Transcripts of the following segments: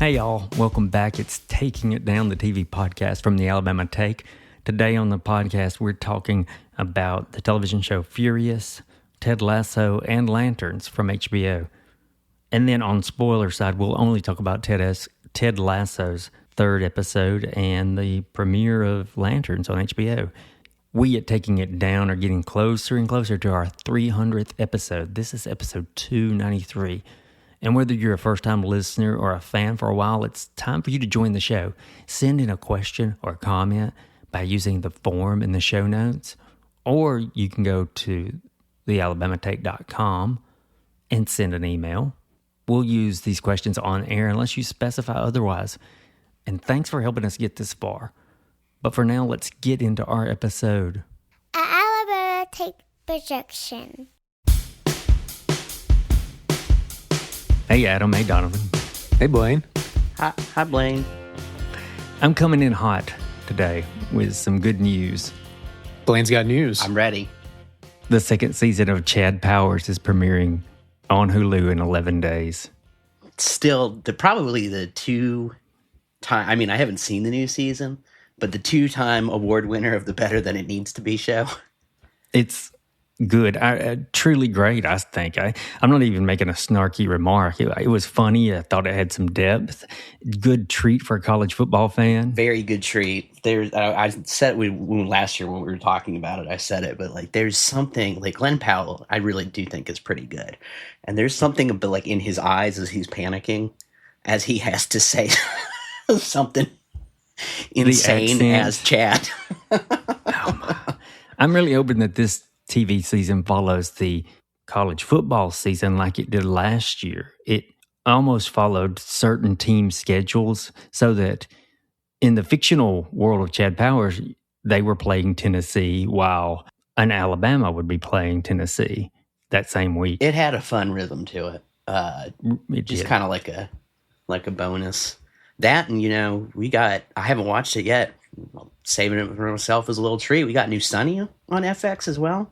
Hey y'all, welcome back. It's Taking It Down, the TV podcast from the Alabama Take. Today on the podcast, we're talking about the television show Furious, Ted Lasso, and Lanterns from HBO. And then on spoiler side, we'll only talk about Ted Lasso's third episode and the premiere of Lanterns on HBO. We at Taking It Down are getting closer and closer to our 300th episode. This is episode 293. And whether you're a first-time listener or a fan for a while, it's time for you to join the show. Send in a question or a comment by using the form in the show notes, or you can go to thealabamatake.com and send an email. We'll use these questions on air unless you specify otherwise. And thanks for helping us get this far. But for now, let's get into our episode. An Alabama Take projection. Hey, Adam. Hey, Donovan. Hey, Blaine. Hi, Blaine. I'm coming in hot today with some good news. Blaine's got news. I'm ready. The second season of Chad Powers is premiering on Hulu in 11 days. Still, probably the two-time, I haven't seen the new season, but the two-time award winner of the Better Than It Needs to Be show. It's good. Truly great, I think. I'm not even making a snarky remark. It was funny. I thought it had some depth. Good treat for a college football fan. Very good treat. I said it last year when we were talking about it. I said it, but there's something Glenn Powell. I really do think is pretty good, and there's something a bit in his eyes as he's panicking, as he has to say something insane as Chad. Oh my. I'm really hoping that this TV season follows the college football season like it did last year. It almost followed certain team schedules so that in the fictional world of Chad Powers, they were playing Tennessee while an Alabama would be playing Tennessee that same week. It had a fun rhythm to it. Just kind of like a bonus. That, and I haven't watched it yet. I'm saving it for myself as a little treat. We got new Sunny on FX as well.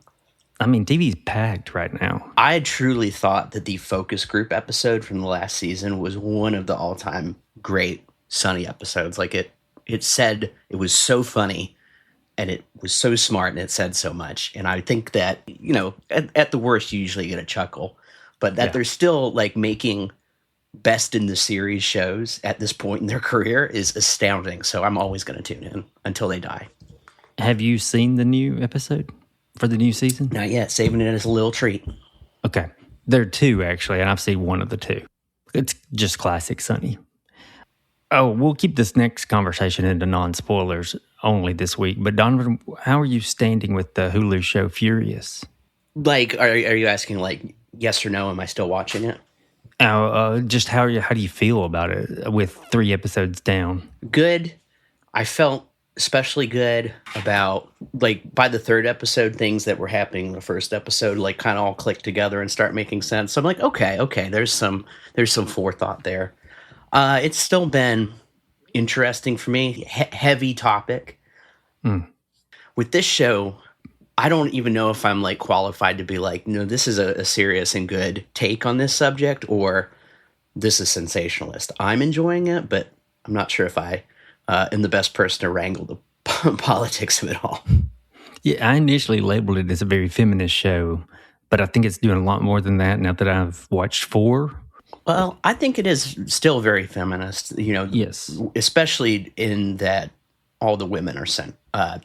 TV's packed right now. I truly thought that the focus group episode from the last season was one of the all-time great Sunny episodes. It said it was so funny and it was so smart and it said so much. And I think that, at the worst, you usually get a chuckle, but that they're still making best in the series shows at this point in their career is astounding. So I'm always going to tune in until they die. Have you seen the new episode for the new season? Not yet. Saving it as a little treat. Okay. There are two, actually, and I've seen one of the two. It's just classic Sunny. Oh, we'll keep this next conversation into non-spoilers only this week. But Donovan, how are you standing with the Hulu show Furious? Are you asking yes or no? Am I still watching it? Just how do you feel about it with 3 episodes down? Good. I felt especially good about by the third episode, things that were happening in the first episode kind of all click together and start making sense. So I'm okay, there's some forethought there. It's still been interesting for me. Heavy topic. With this show, I don't even know if I'm qualified to be no, this is a serious and good take on this subject, or this is sensationalist. I'm enjoying it, but I'm not sure if I am the best person to wrangle the politics of it all. Yeah, I initially labeled it as a very feminist show, but I think it's doing a lot more than that now that I've watched 4. Well, I think it is still very feminist, Yes. Especially in that all the women are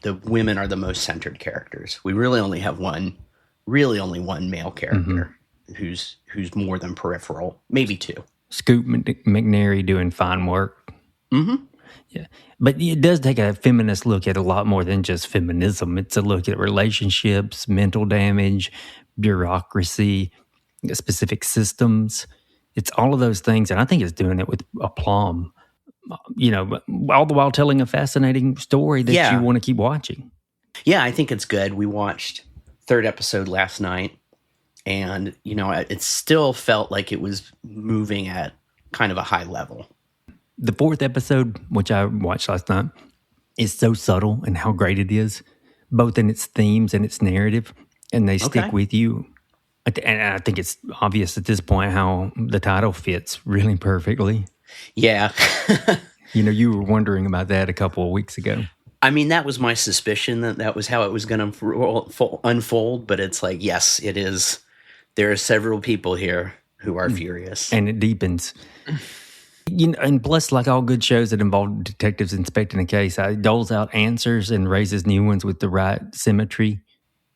the women are the most centered characters. We really only have only one male character who's more than peripheral, maybe 2. Scoop McNairy doing fine work. Mm-hmm. Yeah, but it does take a feminist look at a lot more than just feminism. It's a look at relationships, mental damage, bureaucracy, specific systems. It's all of those things, and I think it's doing it with aplomb. All the while telling a fascinating story that you want to keep watching. Yeah, I think it's good. We watched 3rd episode last night, and, it still felt like it was moving at kind of a high level. The 4th episode, which I watched last night, is so subtle in how great it is, both in its themes and its narrative, and they stick with you. And I think it's obvious at this point how the title fits really perfectly. Yeah. You were wondering about that a couple of weeks ago. I mean, that was my suspicion that was how it was going to unfold. But it's like, yes, it is. There are several people here who are furious. And it deepens. And plus, like all good shows that involve detectives inspecting a case, it doles out answers and raises new ones with the right symmetry.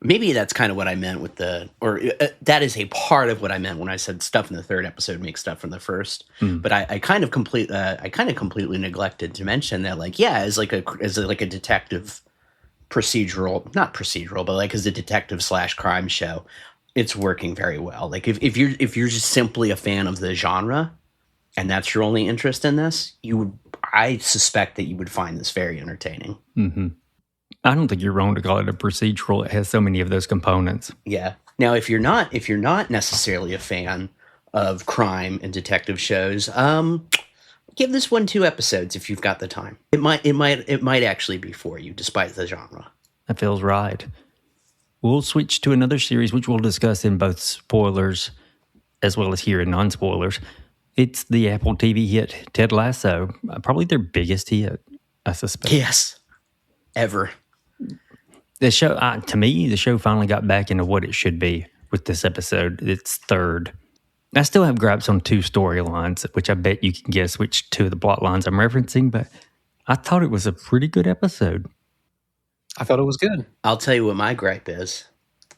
Maybe that's kind of what I meant with that is a part of what I meant when I said stuff in the third episode makes stuff from the first. But I kind of completely neglected to mention that, like, yeah, as like a detective procedural, not procedural, but like as a detective / crime show, it's working very well. Like if you're just simply a fan of the genre and that's your only interest in this, I suspect that you would find this very entertaining. Mm-hmm. I don't think you're wrong to call it a procedural. It has so many of those components. Yeah. Now, if you're not necessarily a fan of crime and detective shows, give this one 2 episodes if you've got the time. It might actually be for you, despite the genre. That feels right. We'll switch to another series, which we'll discuss in both spoilers as well as here in non-spoilers. It's the Apple TV hit Ted Lasso, probably their biggest hit, I suspect. Yes, ever. The show, to me, the show finally got back into what it should be with this episode. Its third. I still have gripes on 2 storylines, which I bet you can guess which 2 of the plot lines I'm referencing, but I thought it was a pretty good episode. I thought it was good. I'll tell you what my gripe is.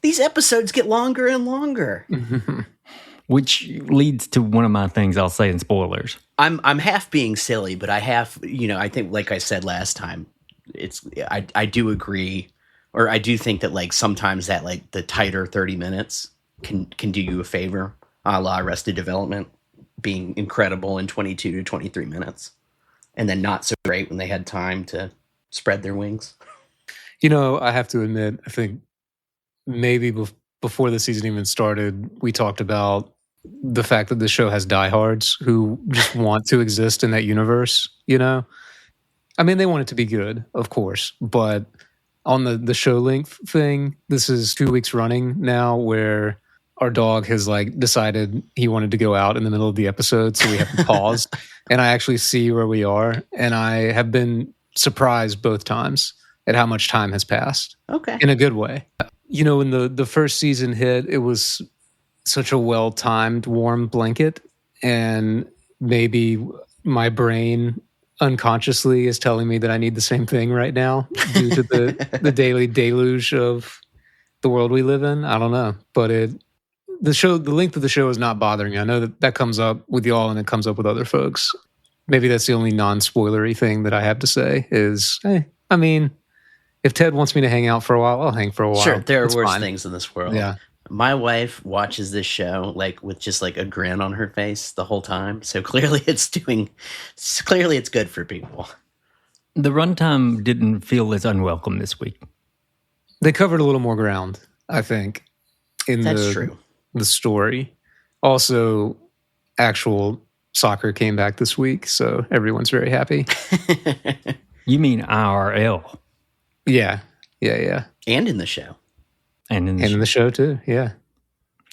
These episodes get longer and longer. Which leads to one of my things I'll say in spoilers. I'm half being silly, but I think, like I said last time, I do agree, or I do think that, like, sometimes that, like, the tighter 30 minutes can do you a favor, a la Arrested Development being incredible in 22 to 23 minutes, and then not so great when they had time to spread their wings. I have to admit, I think maybe before the season even started, we talked about the fact that the show has diehards who just want to exist in that universe, I mean, they want it to be good, of course, but on the show length thing, this is 2 weeks running now where our dog has, like, decided he wanted to go out in the middle of the episode, so we have to pause. And I actually see where we are, and I have been surprised both times at how much time has passed. Okay. In a good way. When the first season hit, it was such a well-timed warm blanket, and maybe my brain unconsciously is telling me that I need the same thing right now due to the daily deluge of the world we live in. I don't know, but the length of the show is not bothering me. I know that comes up with y'all and it comes up with other folks. Maybe that's the only non-spoilery thing that I have to say is, I mean, if Ted wants me to hang out for a while, I'll hang for a while. Sure, there are It's worse fine. things in this world. Yeah. My wife watches this show, like, with just, like, a grin on her face the whole time. So clearly it's good for people. The runtime didn't feel as unwelcome this week. They covered a little more ground, I think, in That's true. The story. Also, actual soccer came back this week, so everyone's very happy. You mean IRL? Yeah. And in the show. And in In the show too, yeah.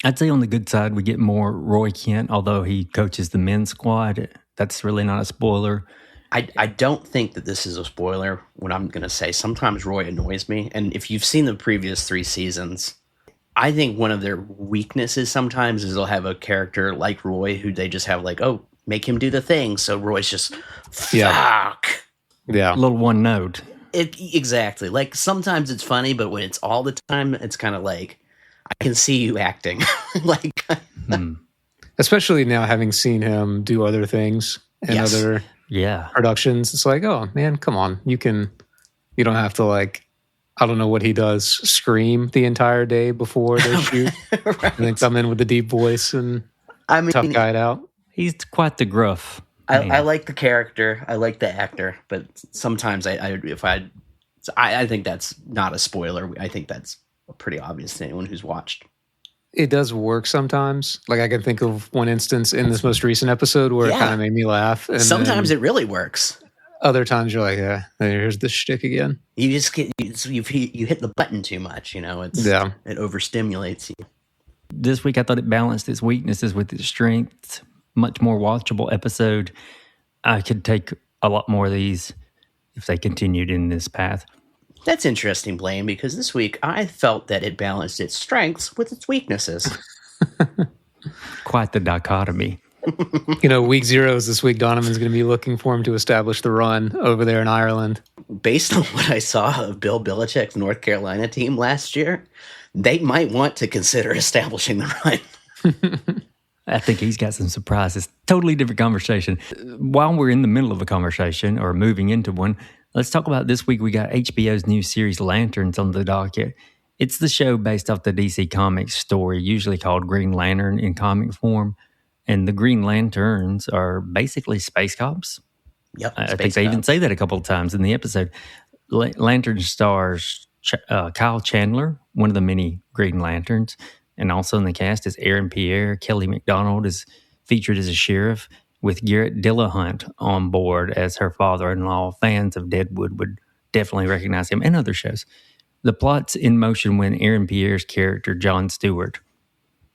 I'd say on the good side, we get more Roy Kent, although he coaches the men's squad. That's really not a spoiler. I don't think that this is a spoiler. What I'm going to say, sometimes Roy annoys me. And if you've seen the previous 3 seasons, I think one of their weaknesses sometimes is they'll have a character like Roy who they just have, like, oh, make him do the thing. So Roy's just, fuck. Yeah. A little one note. Exactly. Like, sometimes it's funny, but when it's all the time, it's kind of like, I can see you acting. Like, Especially now having seen him do other things and other productions. It's like, oh man, come on. You don't have to, like, I don't know what he does, scream the entire day before they shoot. Right. And then come in with the deep voice and tough guy it out. He's quite the gruff. I like the character. I like the actor, but sometimes I think that's not a spoiler. I think that's pretty obvious to anyone who's watched. It does work sometimes. Like, I can think of one instance in this most recent episode where it kind of made me laugh. And sometimes it really works. Other times you're like, yeah, here's the shtick again. You just get you hit the button too much. It overstimulates you. This week I thought it balanced its weaknesses with its strengths. Much more watchable episode. I could take a lot more of these if they continued in this path. That's interesting, Blaine, because this week I felt that it balanced its strengths with its weaknesses. Quite the dichotomy. Week 0 is this week. Donovan's going to be looking for him to establish the run over there in Ireland. Based on what I saw of Bill Belichick's North Carolina team last year, they might want to consider establishing the run. I think he's got some surprises. Totally different conversation. While we're in the middle of a conversation or moving into one, let's talk about this week. We got HBO's new series Lanterns on the docket. It's the show based off the DC Comics story, usually called Green Lantern in comic form. And the Green Lanterns are basically space cops. Yep, I think they even say that a couple of times in the episode. Lantern stars Kyle Chandler, one of the many Green Lanterns. And also in the cast is Aaron Pierre. Kelly MacDonald is featured as a sheriff, with Garrett Dillahunt on board as her father-in-law. Fans of Deadwood would definitely recognize him and other shows. The plot's in motion when Aaron Pierre's character, Jon Stewart,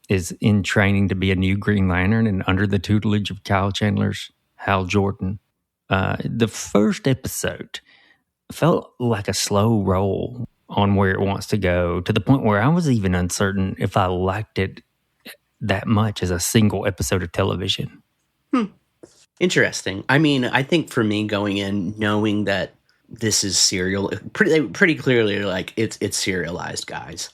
is in training to be a new Green Lantern and under the tutelage of Kyle Chandler's Hal Jordan. The first episode felt like a slow roll on where it wants to go, to the point where I was even uncertain if I liked it that much as a single episode of television. Interesting. I mean, I think for me going in, knowing that this is serial, pretty clearly like it's serialized, guys.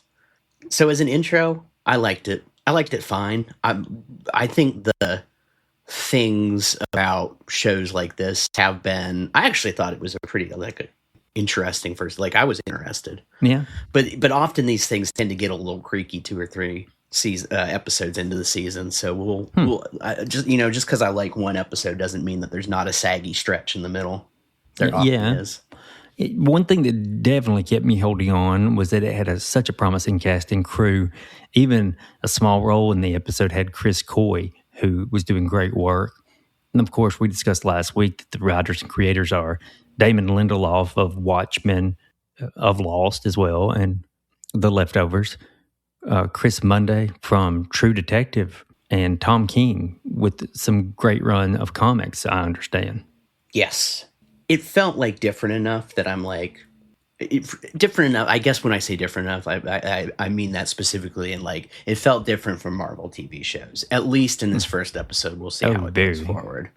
So as an intro, I liked it. I liked it fine. I think the things about shows like this have been, I actually thought it was a pretty interesting first, I was interested. Yeah. But often these things tend to get a little creaky 2 or 3 episodes into the season. So we'll just because I like one episode doesn't mean that there's not a saggy stretch in the middle. There often is. One thing that definitely kept me holding on was that it had such a promising cast and crew. Even a small role in the episode had Chris Coy, who was doing great work. And of course, we discussed last week that the writers and creators are Damon Lindelof of Watchmen, of Lost as well, and The Leftovers. Chris Monday from True Detective, and Tom King with some great run of comics, I understand. Yes. It felt like different enough that I'm like, different enough. I guess when I say different enough, I mean that specifically. And it felt different from Marvel TV shows, at least in this first episode. We'll see how it goes forward.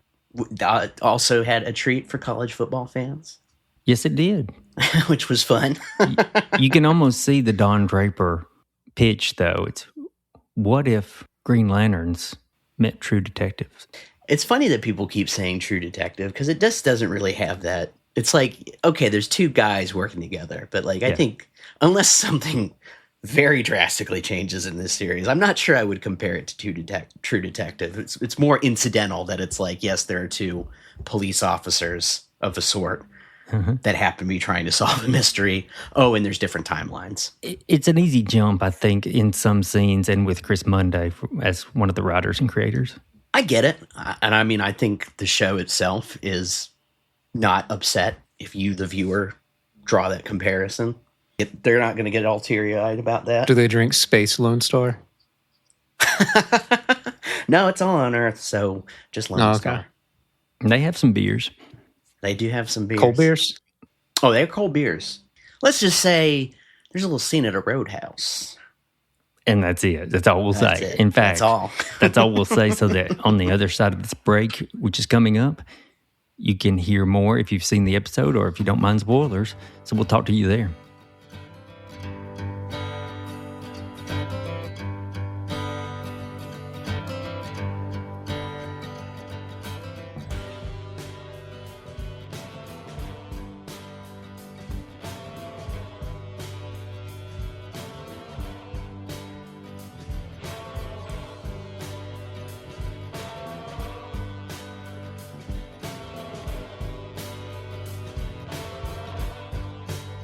Also had a treat for college football fans. Yes, it did. Which was fun. You can almost see the Don Draper pitch, though. It's, what if Green Lanterns met True Detectives? It's funny that people keep saying True Detective because it just doesn't really have that. It's like, okay, there's 2 guys working together, but I think unless something very drastically changes in this series, I'm not sure I would compare it to True Detective. It's more incidental that it's like, yes, there are 2 police officers of a sort that happen to be trying to solve a mystery. Oh, and there's different timelines. It's an easy jump, I think, in some scenes, and with Chris Monday as one of the writers and creators. I get it. And I mean, I think the show itself is not upset if you, the viewer, draw that comparison. They're not going to get all teary-eyed about that. Do they drink Space Lone Star? No, it's all on Earth, so just Lone Star. They have some beers. They do have some beers. Cold beers? Oh, they're cold beers. Let's just say there's a little scene at a roadhouse. And that's it. That's all we'll say. In fact, that's all we'll say, so that on the other side of this break, which is coming up, you can hear more if you've seen the episode or if you don't mind spoilers. So we'll talk to you there.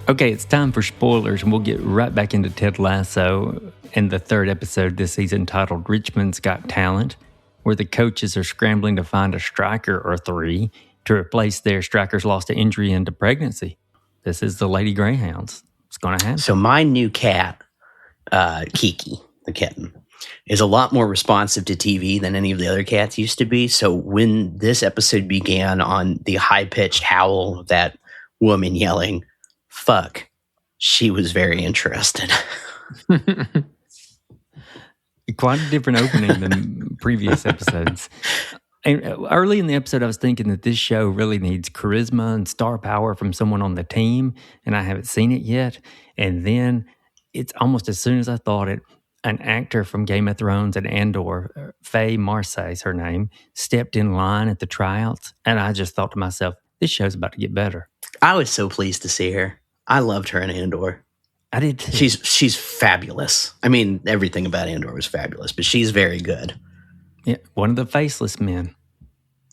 Okay, it's time for spoilers, and we'll get right back into Ted Lasso and the 3rd episode this season, titled Richmond's Got Talent, where the coaches are scrambling to find a striker or 3 to replace their strikers lost to injury and to pregnancy. This is the Lady Greyhounds. It's going to happen. So my new cat, Kiki, the kitten, is a lot more responsive to TV than any of the other cats used to be. So when this episode began on the high-pitched howl of that woman yelling, fuck, she was very interested. Quite a different opening than previous episodes. And early in the episode, I was thinking that this show really needs charisma and star power from someone on the team, and I haven't seen it yet. And then it's almost as soon as I thought it, an actor from Game of Thrones and Andor, Faye Marseille's her name, stepped in line at the tryouts, and I just thought to myself, this show's about to get better. I was so pleased to see her. I loved her in Andor. I did too. She's fabulous. I mean, everything about Andor was fabulous, but she's very good. Yeah, one of the faceless men.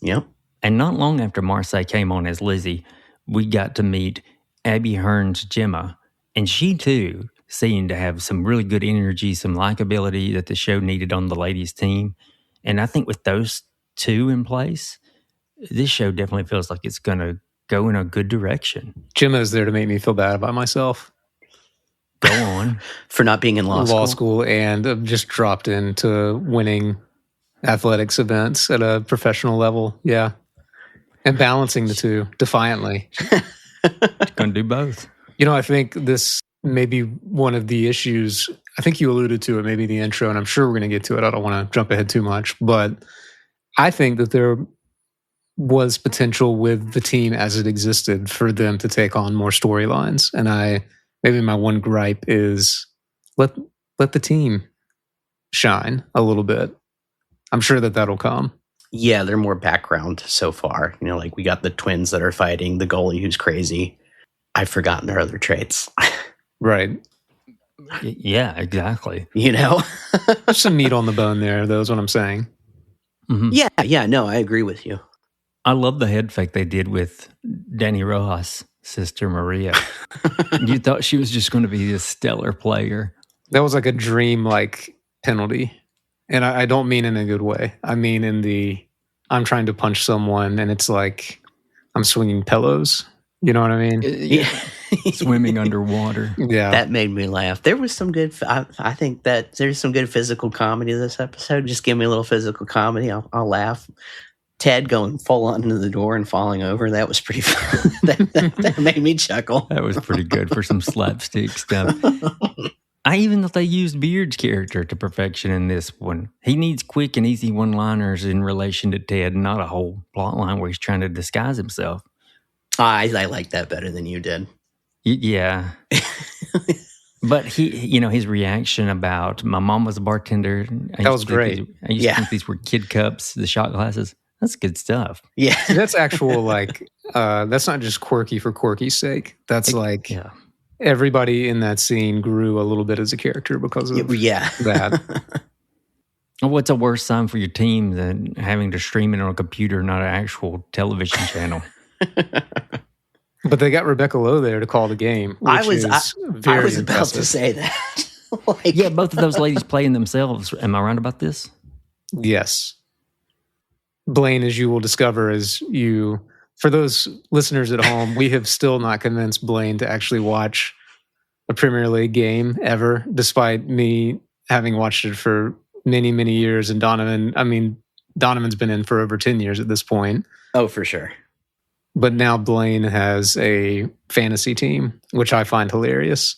Yep. And not long after Marseille came on as Lizzie, we got to meet Abby Hearn's Gemma, and she too seemed to have some really good energy, some likability that the show needed on the ladies' team. And I think with those two in place, this show definitely feels like it's going to go in a good direction. Gemma is there to make me feel bad about myself. Go on. For not being in law school. And I've just dropped into winning athletics events at a professional level. Yeah. And balancing the two defiantly. Going to do both. You know, I think this may be one of the issues. I think you alluded to it, maybe the intro, and I'm sure we're going to get to it. I don't want to jump ahead too much, but I think that there was potential with the team as it existed for them to take on more storylines. And maybe my one gripe is let the team shine a little bit. I'm sure that that'll come. Yeah, they're more background so far. You know, like we got the twins that are fighting, the goalie who's crazy. I've forgotten their other traits. Right. Yeah, exactly. You know? There's some meat on the bone there, though, is what I'm saying. Mm-hmm. Yeah, no, I agree with you. I love the head fake they did with Danny Rojas' sister Maria. You thought she was just going to be this stellar player. That was like a dream penalty. And I don't mean in a good way. I mean I'm trying to punch someone and it's like I'm swinging pillows. You know what I mean? Yeah. Swimming underwater. Yeah. That made me laugh. There was some good, I think that there's some good physical comedy this episode. Just give me a little physical comedy. I'll laugh. Ted going full on into the door and falling over. That was pretty fun. that made me chuckle. That was pretty good for some slapstick stuff. I even thought they used Beard's character to perfection in this one. He needs quick and easy one-liners in relation to Ted, not a whole plot line where he's trying to disguise himself. I like that better than you did. Yeah. But his reaction about my mom was a bartender. That was great. I used to think these were kid cups, the shot glasses. That's good stuff. Yeah. That's actual that's not just quirky for quirky's sake. That's everybody in that scene grew a little bit as a character because of that. What's a worse sign for your team than having to stream it on a computer, not an actual television channel? But they got Rebecca Lowe there to call the game. I was about impressive. to say that. Yeah, both of those ladies playing themselves. Am I right about this? Yes. Blaine, as you will discover, for those listeners at home, we have still not convinced Blaine to actually watch a Premier League game ever, despite me having watched it for many, many years. And Donovan's been in for over 10 years at this point. Oh, for sure. But now Blaine has a fantasy team, which I find hilarious.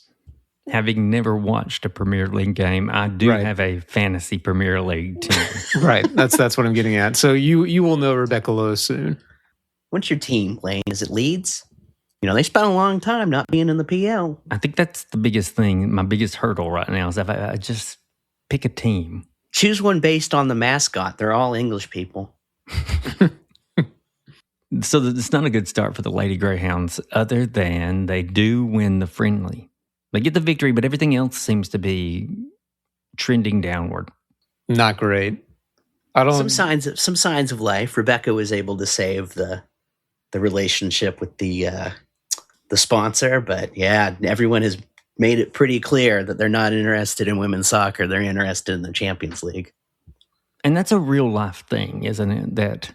Having never watched a Premier League game, I do have a fantasy Premier League team. Right. That's what I'm getting at. So you will know Rebecca Lowe soon. What's your team, Blaine? Is it Leeds? You know, they spent a long time not being in the PL. I think that's the biggest thing. My biggest hurdle right now is if I just pick a team. Choose one based on the mascot. They're all English people. So it's not a good start for the Lady Greyhounds, other than they do win the friendly. They get the victory, but everything else seems to be trending downward. Not great. Some signs of life. Rebecca was able to save the relationship with the sponsor, but yeah, everyone has made it pretty clear that they're not interested in women's soccer. They're interested in the Champions League. And that's a real life thing, isn't it?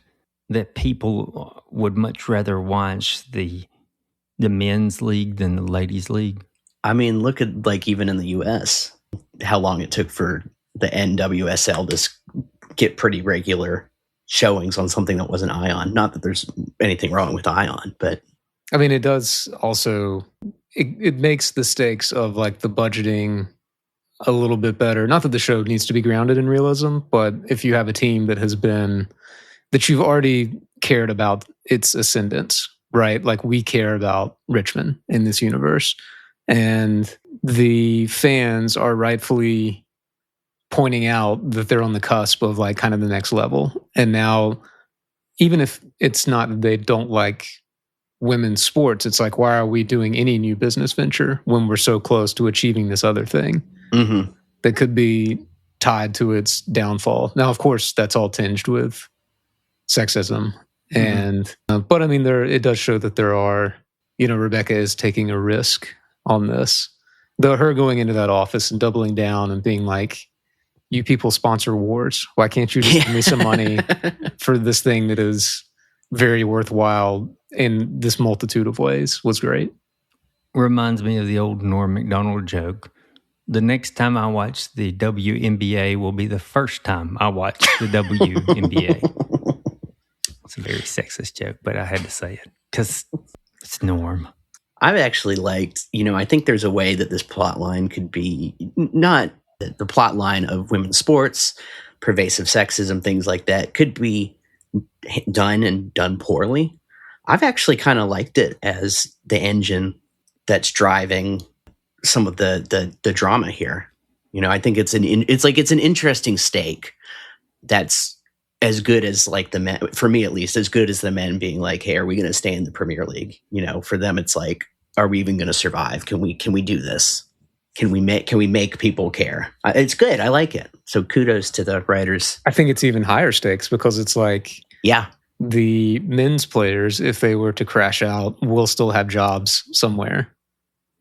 That people would much rather watch the men's league than the ladies' league. I mean, look at even in the U.S., how long it took for the NWSL just get pretty regular showings on something that wasn't Ion. Not that there's anything wrong with Ion, but I mean, it does also, it makes the stakes of like the budgeting a little bit better. Not that the show needs to be grounded in realism, but if you have a team that that you've already cared about its ascendance, right? Like we care about Richmond in this universe. And the fans are rightfully pointing out that they're on the cusp of like kind of the next level. And now, even if it's not that they don't like women's sports, it's like, why are we doing any new business venture when we're so close to achieving this other thing that could be tied to its downfall? Now, of course, that's all tinged with sexism. And, but I mean, it does show that there are, Rebecca is taking a risk on this. Though her going into that office and doubling down and being like, you people sponsor wars. Why can't you just give me some money for this thing that is very worthwhile in this multitude of ways was great. Reminds me of the old Norm Macdonald joke. The next time I watch the WNBA will be the first time I watch the WNBA. It's a very sexist joke, but I had to say it because it's Norm. I've actually liked, I think there's a way that this plot line could be not the plot line of women's sports, pervasive sexism, things like that could be done and done poorly. I've actually kind of liked it as the engine that's driving some of the drama here. I think it's an interesting stake that's as good as like the men, for me at least, as good as the men being like, hey, are we going to stay in the Premier League? For them, it's like, are we even going to survive? Can we do this? Can we make people care? It's good. I like it. So kudos to the writers. I think it's even higher stakes because it's like, yeah, the men's players, if they were to crash out, will still have jobs somewhere.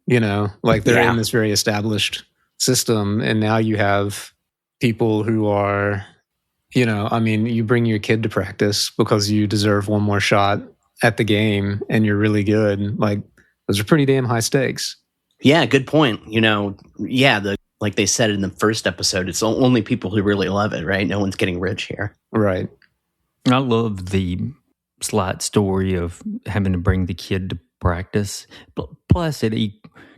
Like they're in this very established system. And now you have people who are, you bring your kid to practice because you deserve one more shot at the game and you're really good. Like those are pretty damn high stakes. Yeah, good point. Like they said in the first episode, it's only people who really love it, right? No one's getting rich here. Right. I love the slight story of having to bring the kid to practice. Plus,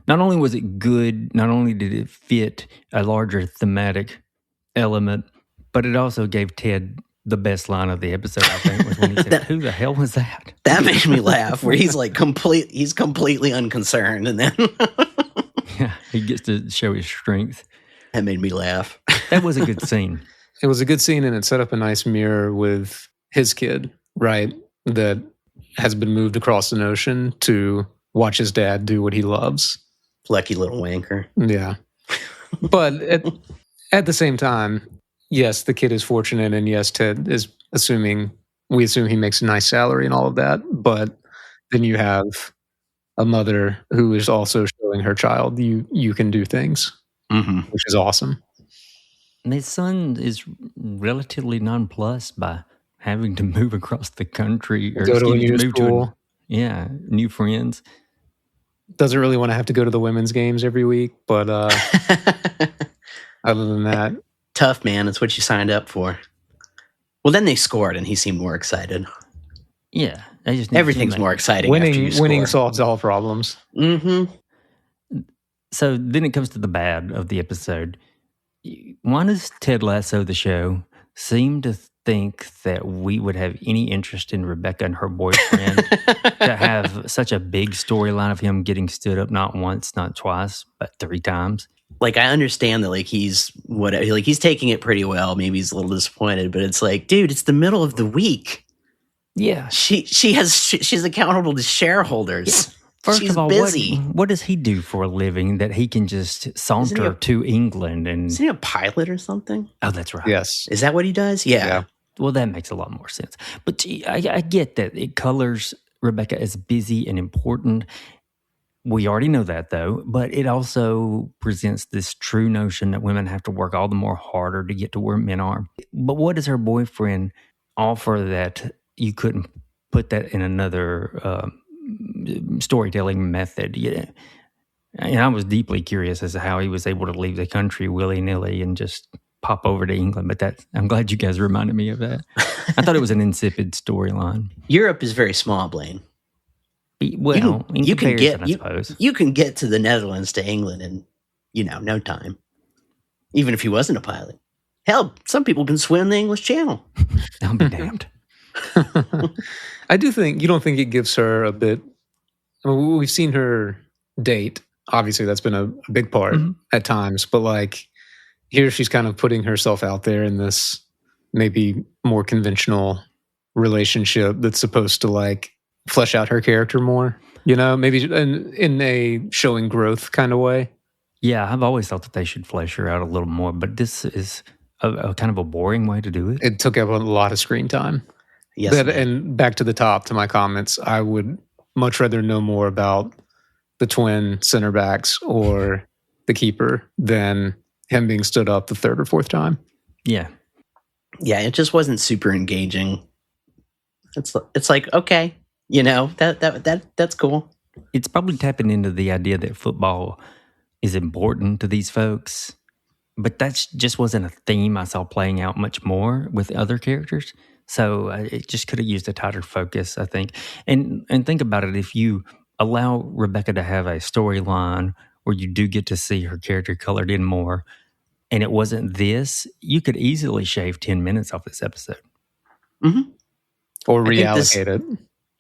not only was it good, not only did it fit a larger thematic element, but it also gave Ted the best line of the episode, I think, was when he said, who the hell was that? That made me laugh, where he's like he's completely unconcerned, and then yeah, he gets to show his strength. That made me laugh. That was a good scene. It was a good scene, and it set up a nice mirror with his kid, right? That has been moved across the ocean to watch his dad do what he loves. Lucky little wanker. Yeah. But at the same time, yes, the kid is fortunate, and yes, Ted is we assume he makes a nice salary and all of that, but then you have a mother who is also showing her child you can do things, which is awesome. And his son is relatively nonplussed by having to move across the counther or go to a new school. New friends. Doesn't really want to have to go to the women's games every week, but other than that, tough, man. It's what you signed up for. Well, then they scored, and he seemed more excited. Yeah, everything's more exciting. Winning solves all problems. So then it comes to the bad of the episode. Why does Ted Lasso, the show, seem to think that we would have any interest in Rebecca and her boyfriend to have such a big storyline of him getting stood up not once, not twice, but 3 times? Like, I understand that, like, he's taking it pretty well. Maybe he's a little disappointed, but it's like, dude, it's the middle of the week. Yeah, she's accountable to shareholders. Yeah. First she's of all, busy. What does he do for a living that he can just saunter to England? And isn't he a pilot or something? Oh, that's right. Yes. Is that what he does? Yeah. Well, that makes a lot more sense. But I get that it colors Rebecca as busy and important. We already know that, though. But it also presents this true notion that women have to work all the more harder to get to where men are. But what does her boyfriend offer that you couldn't put that in another storytelling method? Yeah. And I was deeply curious as to how he was able to leave the country willy-nilly and just pop over to England. But I'm glad you guys reminded me of that. I thought it was an insipid storyline. Europe is very small, Blaine. Well, you can get I suppose. You can get to the Netherlands to England in, no time. Even if he wasn't a pilot. Hell, some people can swim the English Channel. I'll be damned. I do think, you don't think it gives her a bit, I mean, we've seen her date. Obviously, that's been a big part at times. But like, here she's kind of putting herself out there in this maybe more conventional relationship that's supposed to like flesh out her character more, maybe in a showing growth kind of way. Yeah, I've always thought that they should flesh her out a little more, but this is a kind of a boring way to do it. It took up a lot of screen time. Yes, and back to the top, to my comments, I would much rather know more about the twin center backs or the keeper than him being stood up the third or fourth time. Yeah. Yeah, it just wasn't super engaging. It's like, okay, that's cool. It's probably tapping into the idea that football is important to these folks, but that just wasn't a theme I saw playing out much more with other characters. So it just could have used a tighter focus, I think. And think about it, if you allow Rebecca to have a storyline where you do get to see her character colored in more, and it wasn't this, you could easily shave 10 minutes off this episode. Mm-hmm. Or reallocate it.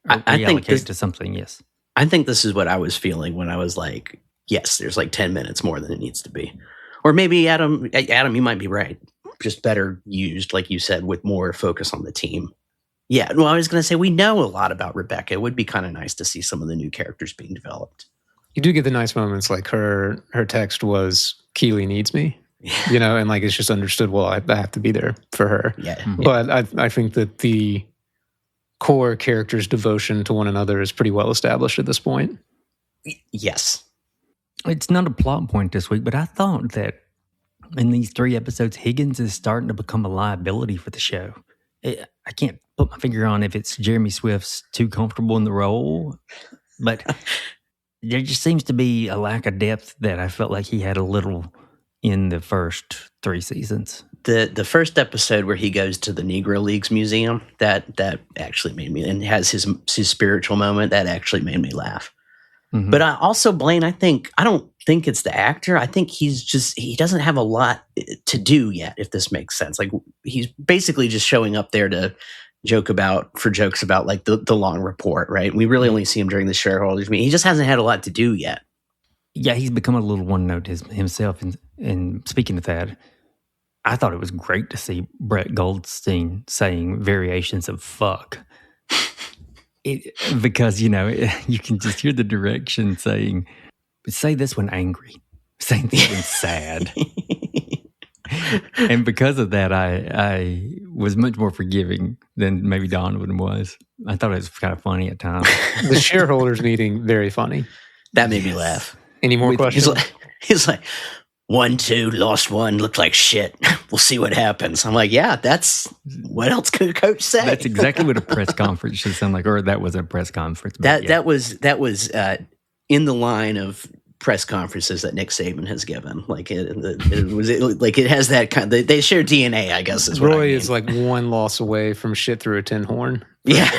I think it to something, yes. I think this is what I was feeling when I was like, yes, there's like 10 minutes more than it needs to be. Or maybe, Adam, you might be right. Just better used, like you said, with more focus on the team. Yeah, well, I was going to say, we know a lot about Rebecca. It would be kind of nice to see some of the new characters being developed. You do get the nice moments, like her text was, Keely needs me. And like it's just understood, well, I have to be there for her. Yeah. But I think that the core character's devotion to one another is pretty well established at this point. Yes. It's not a plot point this week, but I thought that in these 3 episodes, Higgins is starting to become a liability for the show. I can't put my finger on if it's Jeremy Swift's too comfortable in the role, but there just seems to be a lack of depth that I felt like he had a little in the first 3 seasons. The first episode where he goes to the Negro Leagues Museum, that actually made me, and has his spiritual moment, that actually made me laugh. Mm-hmm. But I also, Blaine, I don't think it's the actor. I think he doesn't have a lot to do yet, if this makes sense. Like, he's basically just showing up there to jokes about like the long report, right? We really only see him during the shareholders meeting. He just hasn't had a lot to do yet. Yeah, he's become a little one note himself. And speaking of that, I thought it was great to see Brett Goldstein saying variations of fuck. Because, you can just hear the direction saying, say this when angry, say this when sad. And because of that, I was much more forgiving than maybe Donovan was. I thought it was kind of funny at times. The shareholders meeting, very funny. That made me laugh. Any more questions? He's like, 1-2, lost 1, looked like shit. We'll see what happens. I'm like, yeah, that's what else could a coach say? That's exactly what a press conference should sound like, or that was a press conference. That was in the line of press conferences that Nick Saban has given. Like it has that kind of, they share DNA, I guess. Is what Roy I mean. is like one loss away from shit through a tin horn. Yeah,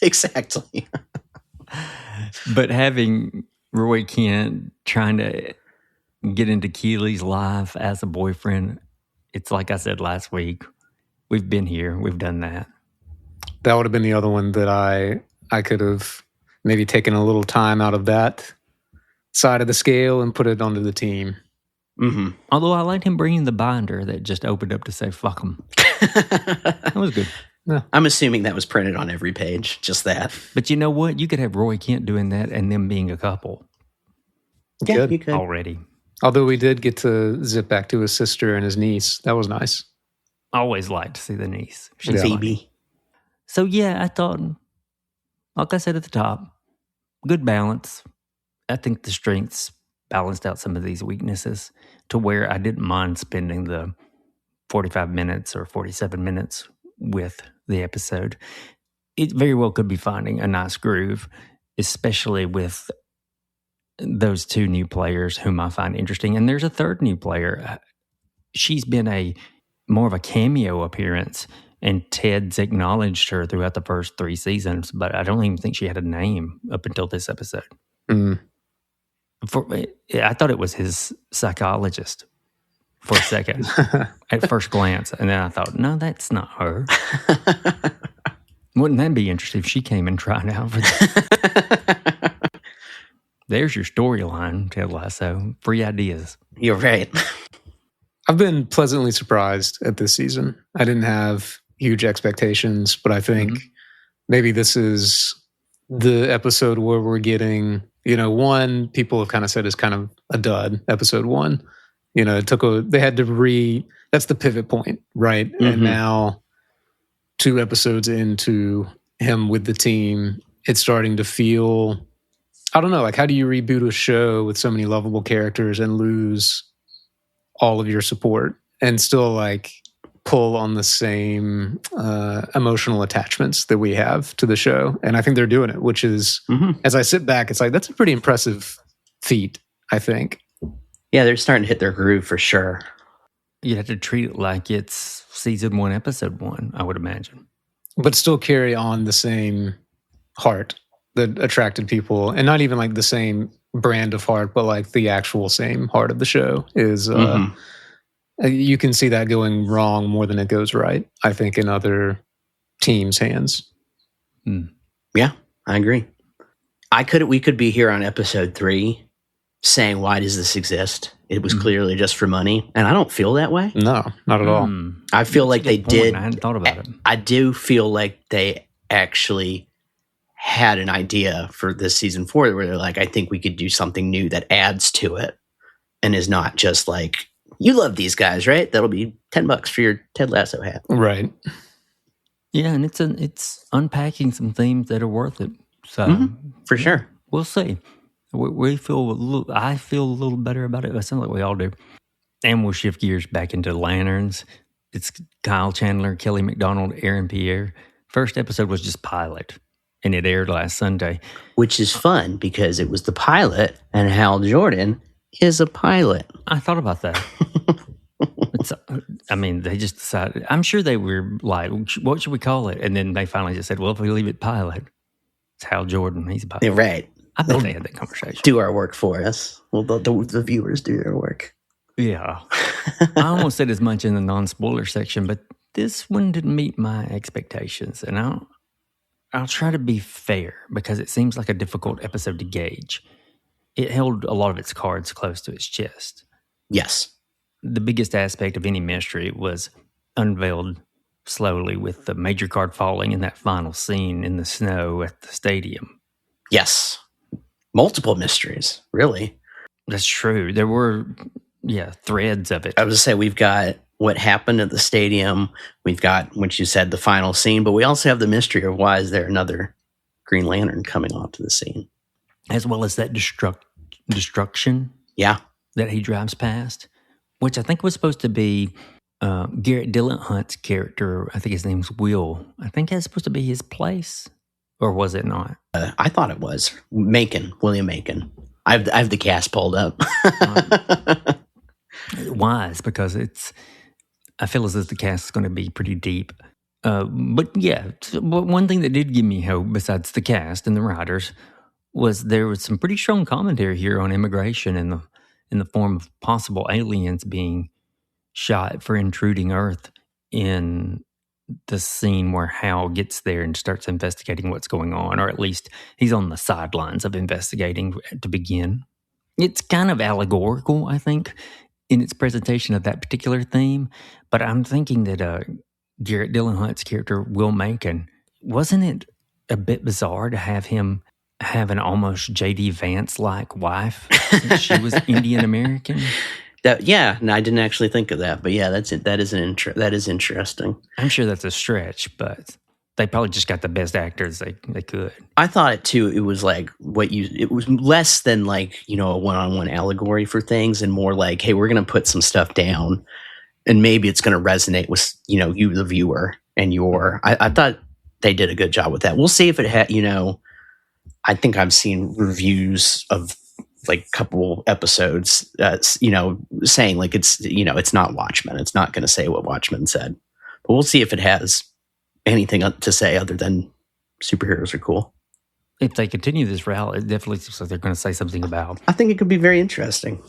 exactly. But having Roy Kent trying to get into Keely's life as a boyfriend, it's like I said last week, we've been here, we've done that. That would have been the other one that I could have maybe taken a little time out of that side of the scale and put it onto the team. Mm-hmm. Although I liked him bringing the binder that just opened up to say fuck him. That was good. Yeah. I'm assuming that was printed on every page, just that. But you know what? You could have Roy Kent doing that and them being a couple. Yeah, Good. you could. Already. Although we did get to zip back to his sister and his niece. That was nice. Always liked to see the niece. She's Phoebe. funny. So yeah, I thought, like I said at the top, good balance. I think the strengths balanced out some of these weaknesses to where I didn't mind spending the 45 minutes or 47 minutes with the episode. It very well could be finding a nice groove, especially with those 2 new players whom I find interesting. And there's a third new player. she's been more of a cameo appearance, and Ted's acknowledged her throughout the first 3 seasons, but I don't even think she had a name up until this episode. Mm. I thought it was his psychologist for a second at first glance, and then I thought, no, that's not her. Wouldn't that be interesting if she came and tried out for that? There's your storyline, Ted Lasso. Free ideas. You're right. I've been pleasantly surprised at this season. I didn't have huge expectations, but I think maybe this is the episode where we're getting, one people have kind of said is kind of a dud, episode 1. They had to that's the pivot point, right? Mm-hmm. And now 2 episodes into him with the team, it's starting to feel, I don't know, like how do you reboot a show with so many lovable characters and lose all of your support and still like pull on the same emotional attachments that we have to the show? And I think they're doing it, which is, as I sit back, it's like, that's a pretty impressive feat, I think. Yeah, they're starting to hit their groove for sure. You have to treat it like it's season 1, episode 1, I would imagine. But still carry on the same heart that attracted people, and not even like the same brand of heart, but like the actual same heart of the show is, you can see that going wrong more than it goes right, I think, in other teams' hands. Yeah, I agree. We could be here on episode 3 saying, why does this exist? It was clearly just for money. And I don't feel that way. No, not at all. I feel like they did. I hadn't thought about it. I do feel like they actually had an idea for this season 4 where they're like, I think we could do something new that adds to it and is not just like, you love these guys, right? That'll be $10 for your Ted Lasso hat. Right. Yeah, and it's unpacking some themes that are worth it. So for sure. We'll see. I feel a little better about it. It sounds like we all do. And we'll shift gears back into Lanterns. It's Kyle Chandler, Kelly MacDonald, Aaron Pierre. First episode was just pilot, and it aired last Sunday. Which is fun because it was the pilot, and Hal Jordan is a pilot. I thought about that. They just decided. I'm sure they were like, what should we call it? And then they finally just said, well, if we leave it pilot, it's Hal Jordan. He's a pilot. You're right. I bet they had that conversation. Do our work for us. Well, the viewers do their work. Yeah. I almost said as much in the non-spoiler section, but this one didn't meet my expectations. And I'll try to be fair because it seems like a difficult episode to gauge. It held a lot of its cards close to its chest. Yes. The biggest aspect of any mystery was unveiled slowly with the major card falling in that final scene in the snow at the stadium. Yes. Multiple mysteries, really. That's true. There were, threads of it. I was going to say, we've got what happened at the stadium. We've got, which you said, the final scene, but we also have the mystery of why is there another Green Lantern coming onto the scene. As well as that destruction that he drives past, which I think was supposed to be Garrett Dillahunt's character. I think his name's Will. I think that's supposed to be his place. Or was it not? I thought it was. William Macon. I have the cast pulled up. Wise, because I feel as if the cast is going to be pretty deep. But one thing that did give me hope, besides the cast and the writers, was there was some pretty strong commentary here on immigration in the form of possible aliens being shot for intruding Earth in the scene where Hal gets there and starts investigating what's going on, or at least he's on the sidelines of investigating to begin. It's kind of allegorical, I think, in its presentation of that particular theme, but I'm thinking that Garrett Dillahunt's character, Will Macon, wasn't it a bit bizarre to have him have an almost J.D. Vance-like wife since she was Indian American? I didn't actually think of that, but that is interesting. I'm sure that's a stretch, but they probably just got the best actors they could. I thought it too. It was like it was less than like, a one-on-one allegory for things, and more like, hey, we're going to put some stuff down, and maybe it's going to resonate with you, the viewer, and I thought they did a good job with that. We'll see if it had. I think I've seen reviews of like couple episodes, saying like it's not Watchmen. It's not going to say what Watchmen said, but we'll see if it has anything to say other than superheroes are cool. If they continue this route, it definitely seems like they're going to say something about. I think it could be very interesting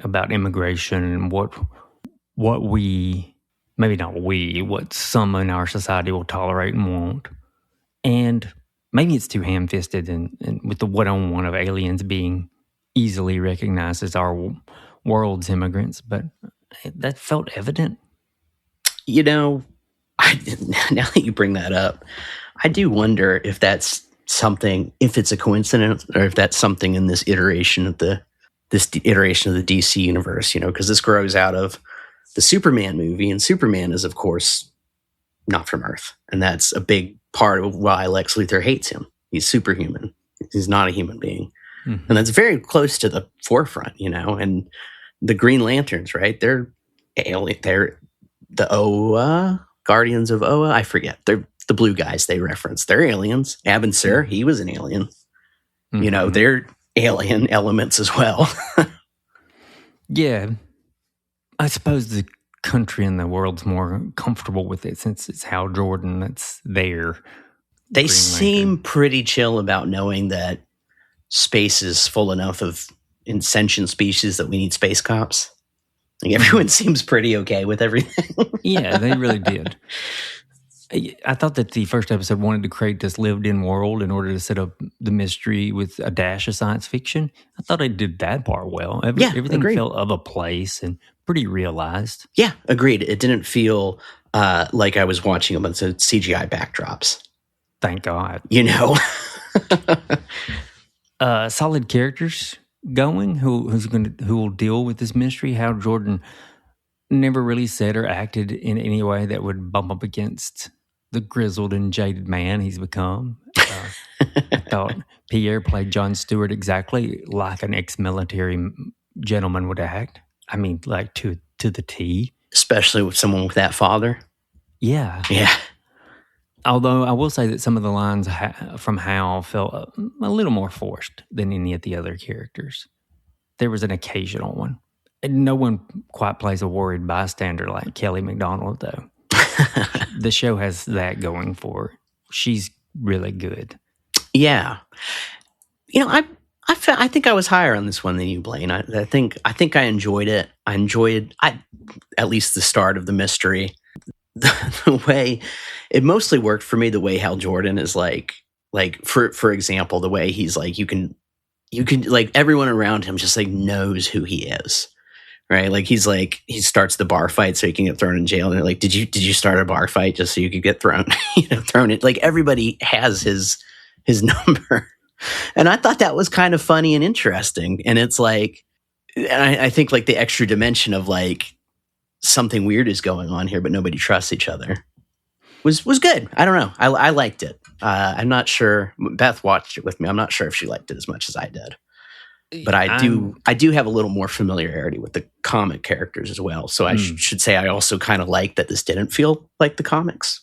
about immigration and what we, maybe not we, what some in our society will tolerate and won't. And maybe it's too ham-fisted and with the one-on-one of aliens being easily recognized as our world's immigrants, but that felt evident. Now that you bring that up, I do wonder if that's something, if it's a coincidence, or if that's something in this iteration of the DC universe, because this grows out of the Superman movie, and Superman is, of course, not from Earth. And that's a big part of why Lex Luthor hates him. He's superhuman. He's not a human being. Mm-hmm. And that's very close to the forefront, and the Green Lanterns, right? They're alien. They're the Oa, Guardians of Oa. I forget. They're the blue guys they reference. They're aliens. Abin Sur, he was an alien. Mm-hmm. They're alien elements as well. Yeah. I suppose the country and the world's more comfortable with it since it's Hal Jordan that's there. They seem pretty chill about knowing that space is full enough of insentient species that we need space cops. Like everyone seems pretty okay with everything. Yeah, they really did. I thought that the first episode wanted to create this lived-in world in order to set up the mystery with a dash of science fiction. I thought I did that part well. Everything agreed. felt of a place and pretty realized. Yeah, agreed. It didn't feel like I was watching a bunch of CGI backdrops. Thank God. Solid characters going who will deal with this mystery. Hal Jordan never really said or acted in any way that would bump up against the grizzled and jaded man he's become. I thought Pierre played Jon Stewart exactly like an ex-military gentleman would act. I mean, like to the T. Especially with someone with that father. Yeah. Yeah. Although I will say that some of the lines from Hal felt a little more forced than any of the other characters. There was an occasional one. And no one quite plays a worried bystander like Kelly MacDonald, though. The show has that going for her. She's really good. Yeah. I think I was higher on this one than you, Blaine. I think I enjoyed it. I enjoyed at least the start of the mystery. The way it mostly worked for me, the way Hal Jordan is like for example, the way he's like, you can like everyone around him just like knows who he is. Right. Like he starts the bar fight so he can get thrown in jail. And they're like, did you start a bar fight just so you could get thrown, thrown it? Like everybody has his number. And I thought that was kind of funny and interesting. And it's like, I think like the extra dimension of like something weird is going on here, but nobody trusts each other was good. I don't know. I liked it. I'm not sure. Beth watched it with me. I'm not sure if she liked it as much as I did. But I do have a little more familiarity with the comic characters as well. So I should say I also kind of like that this didn't feel like the comics.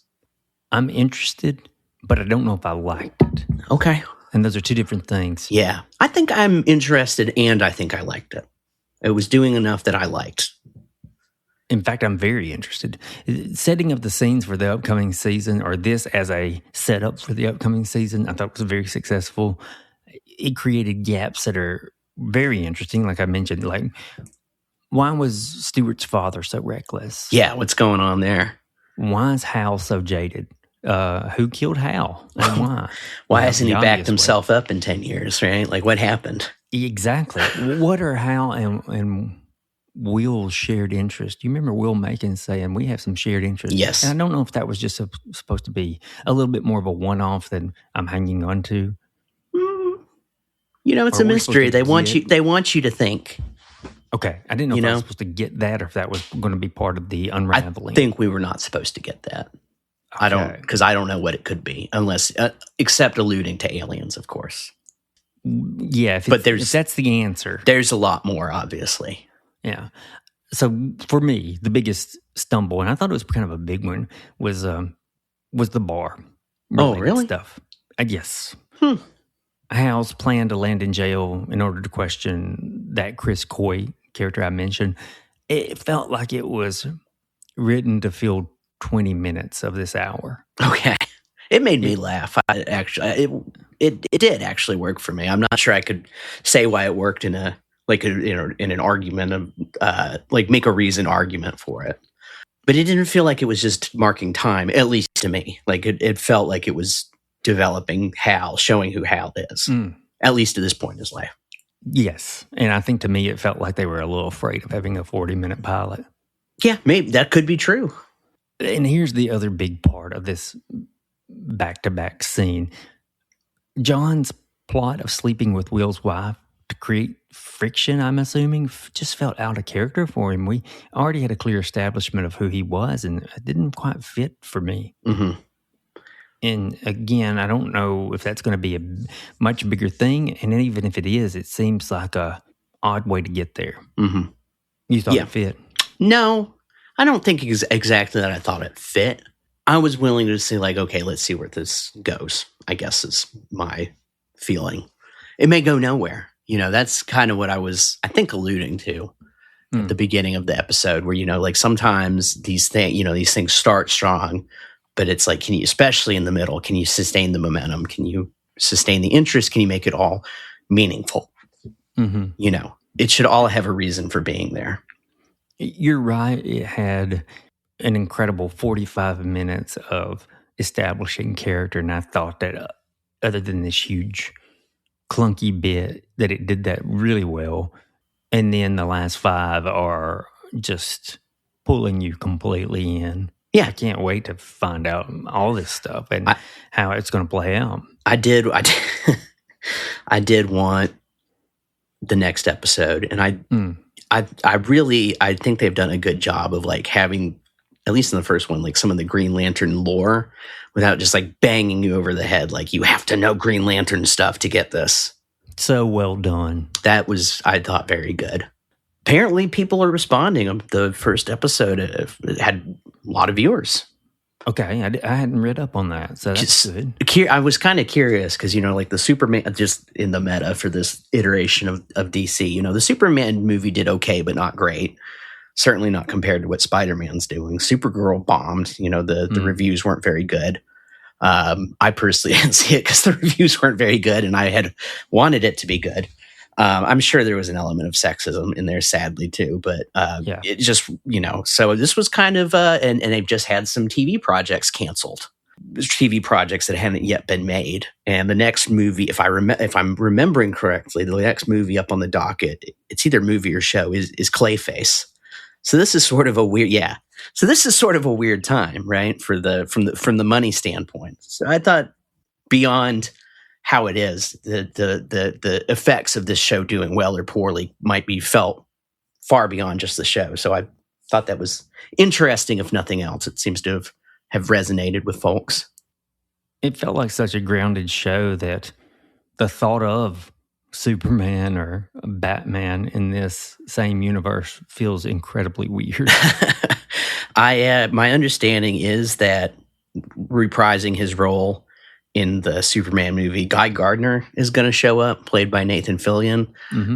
I'm interested, but I don't know if I liked it. Okay. And those are two different things. Yeah. I think I'm interested and I think I liked it. It was doing enough that I liked. In fact, I'm very interested. Setting up the scenes for the upcoming season, or this as a setup for the upcoming season, I thought was very successful. It created gaps that are very interesting. Like I mentioned, like why was Stewart's father so reckless? Yeah, what's going on there? Why is Hal so jaded? Who killed Hal and why? Why hasn't he backed himself up in 10 years, right? Like what happened? Exactly. What are Hal and Will's shared interest? You remember Will Macon saying we have some shared interest? Yes. And I don't know if that was just supposed to be a little bit more of a one-off than I'm hanging on to. It's a mystery. They want you to think. Okay. I didn't know if I was supposed to get that or if that was going to be part of the unraveling. I think we were not supposed to get that. Okay. I don't know what it could be unless, except alluding to aliens, of course. Yeah. If that's the answer. There's a lot more, obviously. Yeah. So for me, the biggest stumble, and I thought it was kind of a big one, was the bar. Oh, really? Stuff. Yes. Hal's plan to land in jail in order to question that Chris Coy character I mentioned, it felt like it was written to fill 20 minutes of this hour. Okay. It made me laugh. It did actually work for me. I'm not sure I could say why it worked in an argument of like make a reason argument for it. But it didn't feel like it was just marking time, at least to me. Like it felt like it was developing Hal, showing who Hal is, at least to this point in his life. Yes. And I think to me, it felt like they were a little afraid of having a 40-minute pilot. Yeah, maybe that could be true. And here's the other big part of this back-to-back scene. John's plot of sleeping with Will's wife to create friction, I'm assuming, just felt out of character for him. We already had a clear establishment of who he was, and it didn't quite fit for me. Mm-hmm. And again, I don't know if that's going to be a much bigger thing. And even if it is, it seems like a odd way to get there. Mm-hmm. You thought it fit? No, I don't think exactly that I thought it fit. I was willing to say, like, okay, let's see where this goes, I guess is my feeling. It may go nowhere. That's kind of what I was, I think, alluding to at the beginning of the episode where, like sometimes these things start strong, but it's like, especially in the middle, can you sustain the momentum? Can you sustain the interest? Can you make it all meaningful? Mm-hmm. It should all have a reason for being there. You're right. It had an incredible 45 minutes of establishing character. And I thought that other than this huge clunky bit, that it did that really well. And then the last 5 are just pulling you completely in. Yeah. I can't wait to find out all this stuff and how it's going to play out. I did want the next episode, and I think they've done a good job of like having, at least in the first one, like some of the Green Lantern lore without just like banging you over the head. Like you have to know Green Lantern stuff to get this. So well done. That was, I thought, very good. Apparently people are responding. The first episode had a lot of viewers. Okay, I hadn't read up on that, so that's good. I was kind of curious because, like the Superman, just in the meta for this iteration of DC, the Superman movie did okay, but not great. Certainly not compared to what Spider-Man's doing. Supergirl bombed. The reviews weren't very good. I personally didn't see it because the reviews weren't very good, and I had wanted it to be good. I'm sure there was an element of sexism in there, sadly, too. But it just, so this was kind of, and they've just had some TV projects canceled. TV projects that haven't yet been made. And the next movie, if I'm remembering correctly, the next movie up on the docket, it's either movie or show, is Clayface. So this is sort of a weird, So this is sort of a weird time, right? From the money standpoint. So I thought beyond how it is, the effects of this show doing well or poorly might be felt far beyond just the show. So I thought that was interesting, if nothing else. It seems to have resonated with folks. It felt like such a grounded show that the thought of Superman or Batman in this same universe feels incredibly weird. My understanding is that reprising his role in the Superman movie, Guy Gardner is going to show up, played by Nathan Fillion,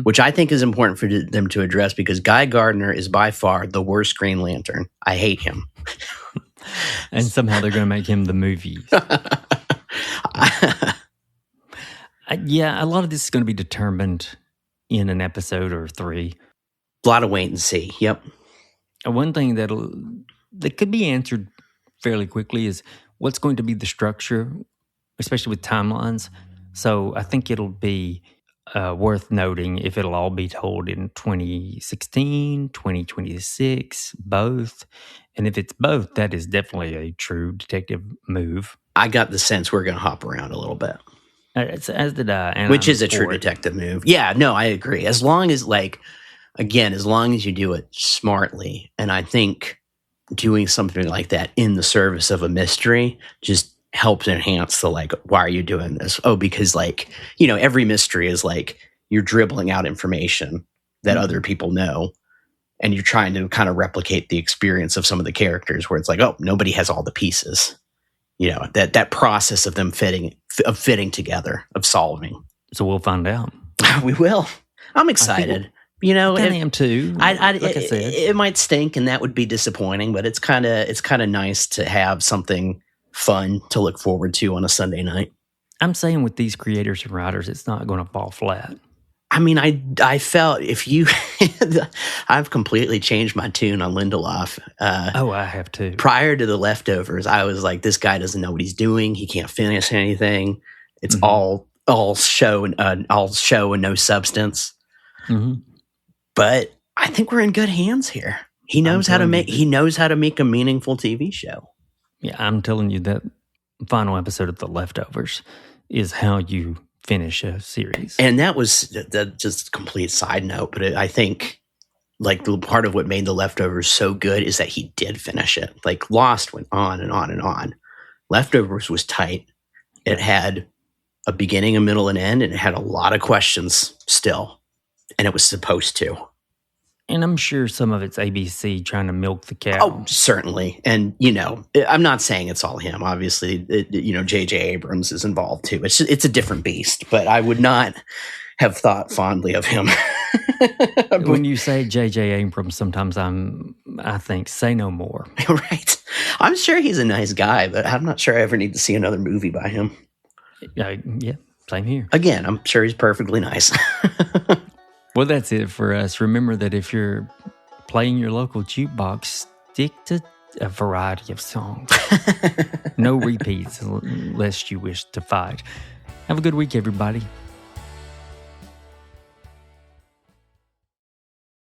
which I think is important for them to address because Guy Gardner is by far the worst Green Lantern. I hate him. And somehow they're going to make him the movies. A lot of this is going to be determined in an episode or 3. A lot of wait and see. Yep. One thing that could be answered fairly quickly is what's going to be the structure, especially with timelines. So I think it'll be worth noting if it'll all be told in 2016, 2026, both. And if it's both, that is definitely a true detective move. I got the sense we're going to hop around a little bit. As did I. And which is a true detective move. Yeah, no, I agree. As long as, as long as you do it smartly. And I think doing something like that in the service of a mystery just helps enhance the, why are you doing this? Oh, because, every mystery is you're dribbling out information that other people know. And you're trying to kind of replicate the experience of some of the characters where it's nobody has all the pieces. That process of them fitting together, of solving. So we'll find out. We will. I'm excited. You know, I am too. like I said, it might stink, and that would be disappointing. But it's kind of nice to have something fun to look forward to on a Sunday night. I'm saying with these creators and writers, it's not going to fall flat. I mean, I felt if you, I've completely changed my tune on Lindelof. I have too. Prior to The Leftovers, I was like, this guy doesn't know what he's doing. He can't finish anything. It's all show and no substance. Mm-hmm. But I think we're in good hands here. He knows how to make a meaningful TV show. Yeah, I'm telling you that final episode of The Leftovers is how you finish a series. And that was just a complete side note, but I think like the part of what made The Leftovers so good is that he did finish it. Like Lost went on and on and on. Leftovers was tight. It had a beginning, a middle, and end, and it had a lot of questions still. And it was supposed to. And I'm sure some of it's ABC trying to milk the cow. Oh, certainly. And, you know, I'm not saying it's all him. Obviously, J.J. Abrams is involved too. It's a different beast, but I would not have thought fondly of him. When you say J.J. Abrams, sometimes I think, say no more. Right. I'm sure he's a nice guy, but I'm not sure I ever need to see another movie by him. Yeah, same here. Again, I'm sure he's perfectly nice. Well, that's it for us. Remember that if you're playing your local jukebox, stick to a variety of songs. No repeats, lest you wish to fight. Have a good week, everybody.